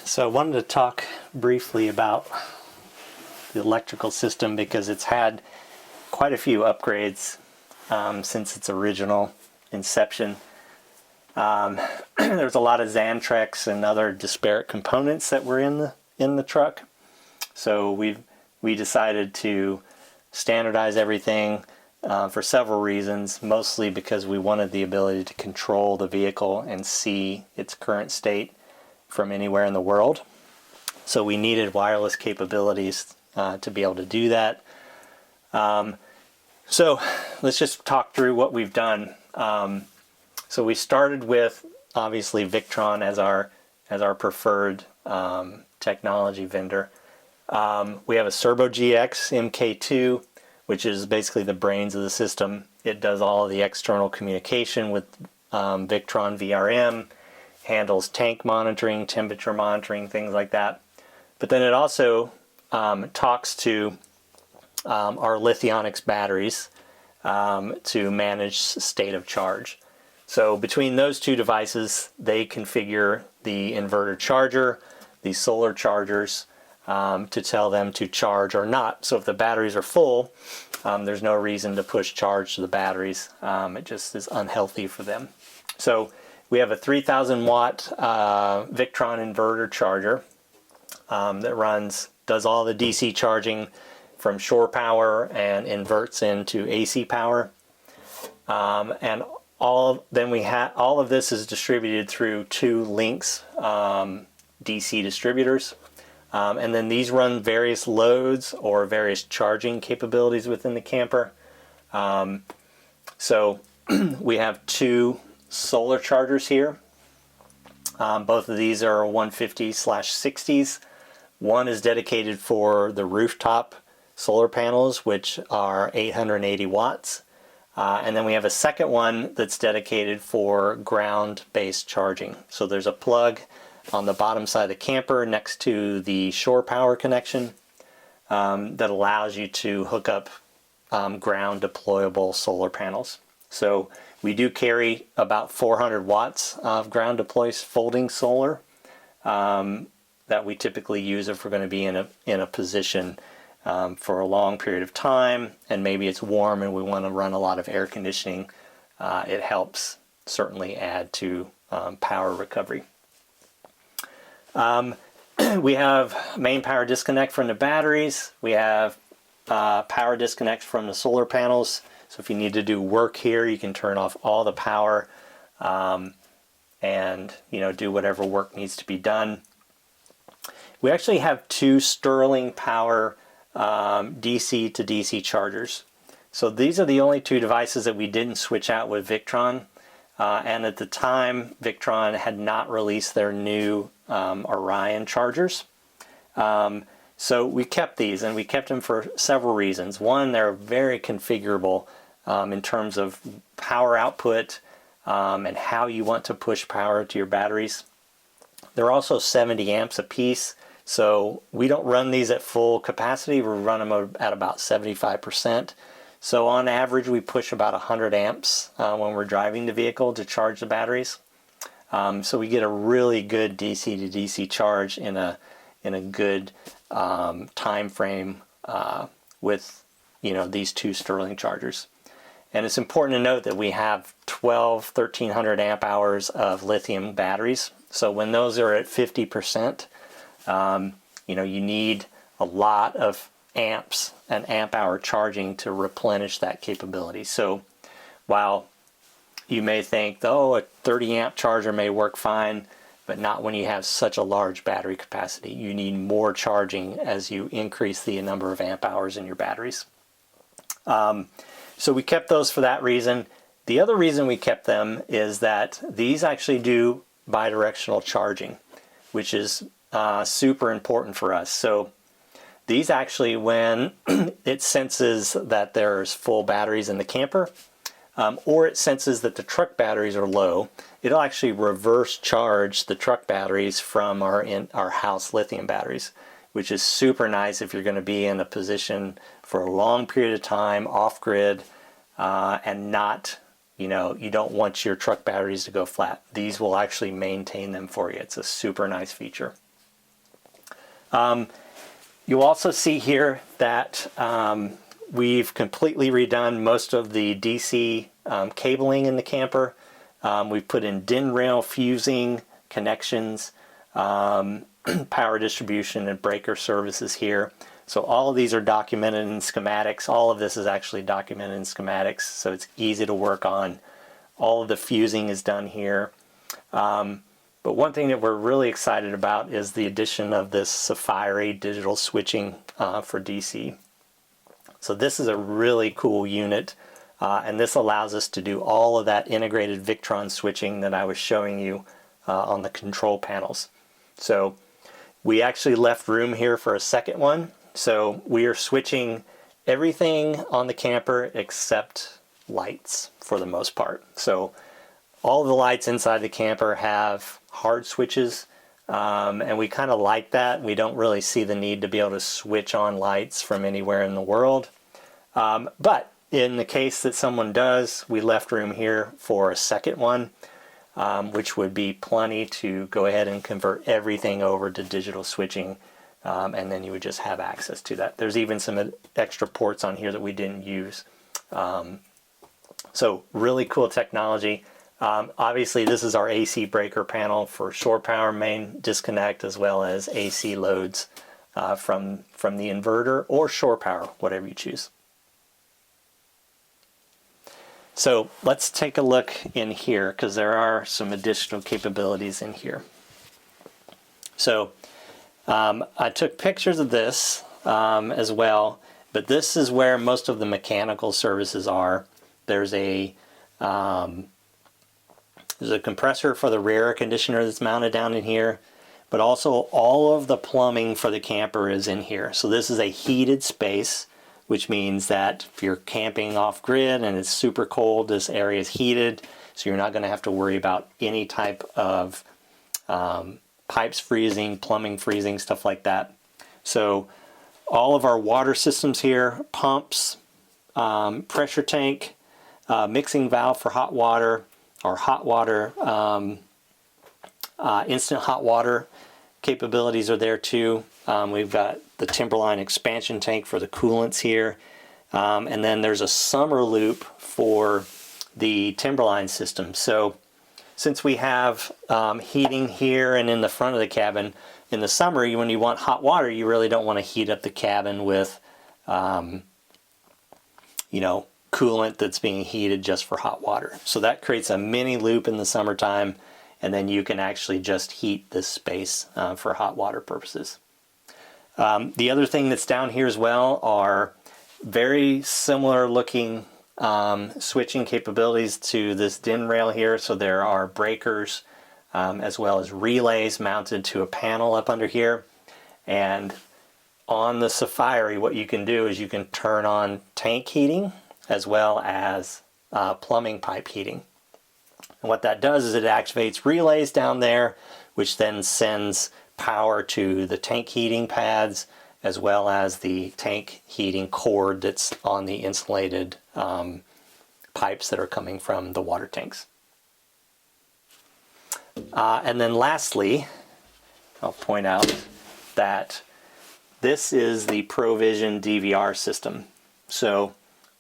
So I wanted to talk briefly about the electrical system because it's had quite a few upgrades since its original inception. There's a lot of Xantrex and other disparate components that were in the truck. So we decided to standardize everything for several reasons, mostly because we wanted the ability to control the vehicle and see its current state from anywhere in the world. So we needed wireless capabilities to be able to do that. So let's just talk through what we've done. So we started with obviously Victron as our preferred technology vendor. We have a Servo GX MK2, which is basically the brains of the system. It does all of the external communication with Victron VRM, handles tank monitoring, temperature monitoring, things like that. But then it also talks to our Lithionics batteries to manage state of charge. So between those two devices, they configure the inverter charger, the solar chargers, to tell them to charge or not. So if the batteries are full, there's no reason to push charge to the batteries. It just is unhealthy for them. So we have a 3,000 watt Victron inverter charger that does all the DC charging from shore power and inverts into AC power. And all of this is distributed through 2 Lynx DC distributors. And then these run various loads or various charging capabilities within the camper. So we have 2 solar chargers here. Both of these are 150/60s. One is dedicated for the rooftop solar panels, which are 880 watts. And then we have a second one that's dedicated for ground-based charging. So there's a plug on the bottom side of the camper next to the shore power connection that allows you to hook up ground deployable solar panels. So we do carry about 400 watts of ground deploy folding solar that we typically use if we're going to be in a position for a long period of time, and maybe it's warm and we want to run a lot of air conditioning. It helps certainly add to power recovery. We have main power disconnect from the batteries. We have power disconnect from the solar panels. So if you need to do work here, you can turn off all the power and do whatever work needs to be done. We actually have 2 Sterling power DC to DC chargers. So these are the only 2 devices that we didn't switch out with Victron. And at the time, Victron had not released their new Orion chargers. So we kept these, and we kept them for several reasons. One, they're very configurable in terms of power output and how you want to push power to your batteries. They're also 70 amps a piece, so we don't run these at full capacity. We run them at about 75%. So on average, we push about 100 amps when we're driving the vehicle to charge the batteries. So we get a really good DC to DC charge in a good time frame with these 2 Sterling chargers. And it's important to note that we have 1,300 amp hours of lithium batteries. So when those are at 50%, you need a lot of amps and amp hour charging to replenish that capability. So while you may think, oh, a 30 amp charger may work fine, but not when you have such a large battery capacity. You need more charging as you increase the number of amp hours in your batteries. So we kept those for that reason. The other reason we kept them is that these actually do bidirectional charging, which is super important for us. So these actually, when it senses that there's full batteries in the camper, or it senses that the truck batteries are low, it'll actually reverse charge the truck batteries from our house lithium batteries, which is super nice if you're going to be in a position for a long period of time off-grid and not, you don't want your truck batteries to go flat. These will actually maintain them for you. It's a super nice feature. You'll also see here that we've completely redone most of the DC cabling in the camper. We've put in DIN rail fusing connections, power distribution and breaker services here. So all of these are documented in schematics. All of this is actually documented in schematics, so it's easy to work on. All of the fusing is done here. But one thing that we're really excited about is the addition of this Safari digital switching for DC. So this is a really cool unit, and this allows us to do all of that integrated Victron switching that I was showing you on the control panels. So we actually left room here for a second one. So we are switching everything on the camper except lights for the most part. So all the lights inside the camper have hard switches, and we kind of like that. We don't really see the need to be able to switch on lights from anywhere in the world. But in the case that someone does, we left room here for a second one, which would be plenty to go ahead and convert everything over to digital switching, and then you would just have access to that. There's even some extra ports on here that we didn't use. So really cool technology. Obviously this is our AC breaker panel for shore power main disconnect, as well as AC loads from the inverter or shore power, whatever you choose. So let's take a look in here, because there are some additional capabilities in here. So I took pictures of this as well, but this is where most of the mechanical services are. There's a compressor for the rear air conditioner that's mounted down in here, but also all of the plumbing for the camper is in here. So this is a heated space, which means that if you're camping off grid and it's super cold, this area is heated, so you're not going to have to worry about any type of pipes freezing, plumbing freezing, stuff like that. So all of our water systems here, pumps, pressure tank, mixing valve for hot water, our hot water, instant hot water capabilities are there too. We've got the Timberline expansion tank for the coolants here. And then there's a summer loop for the Timberline system. So since we have heating here and in the front of the cabin, in the summer when you want hot water, you really don't want to heat up the cabin with coolant that's being heated just for hot water. So that creates a mini loop in the summertime, and then you can actually just heat this space for hot water purposes. The other thing that's down here as well are very similar looking switching capabilities to this DIN rail here. So there are breakers as well as relays mounted to a panel up under here. And on the Safari, what you can do is you can turn on tank heating as well as plumbing pipe heating. And what that does is it activates relays down there, which then sends power to the tank heating pads as well as the tank heating cord that's on the insulated pipes that are coming from the water tanks. And then lastly, I'll point out that this is the ProVision DVR system. So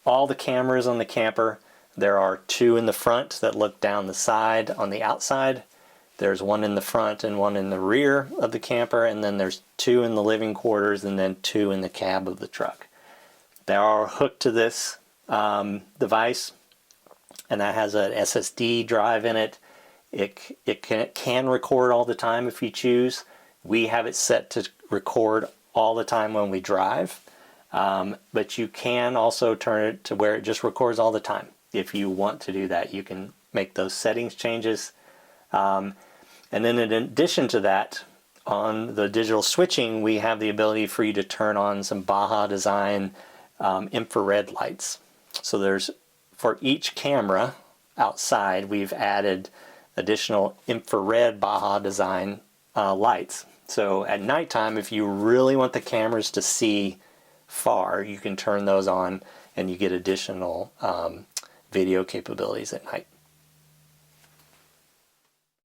all the cameras on the camper, there are 2 in the front that look down the side on the outside. There's 1 in the front and 1 in the rear of the camper, and then there's 2 in the living quarters and then 2 in the cab of the truck. They are hooked to this device, and that has an SSD drive in it. It can record all the time if you choose. We have it set to record all the time when we drive, but you can also turn it to where it just records all the time. If you want to do that, you can make those settings changes. And then in addition to that, on the digital switching, we have the ability for you to turn on some Baja Design infrared lights. So there's, for each camera outside, we've added additional infrared Baja Design lights. So at nighttime, if you really want the cameras to see far, you can turn those on and you get additional video capabilities at night.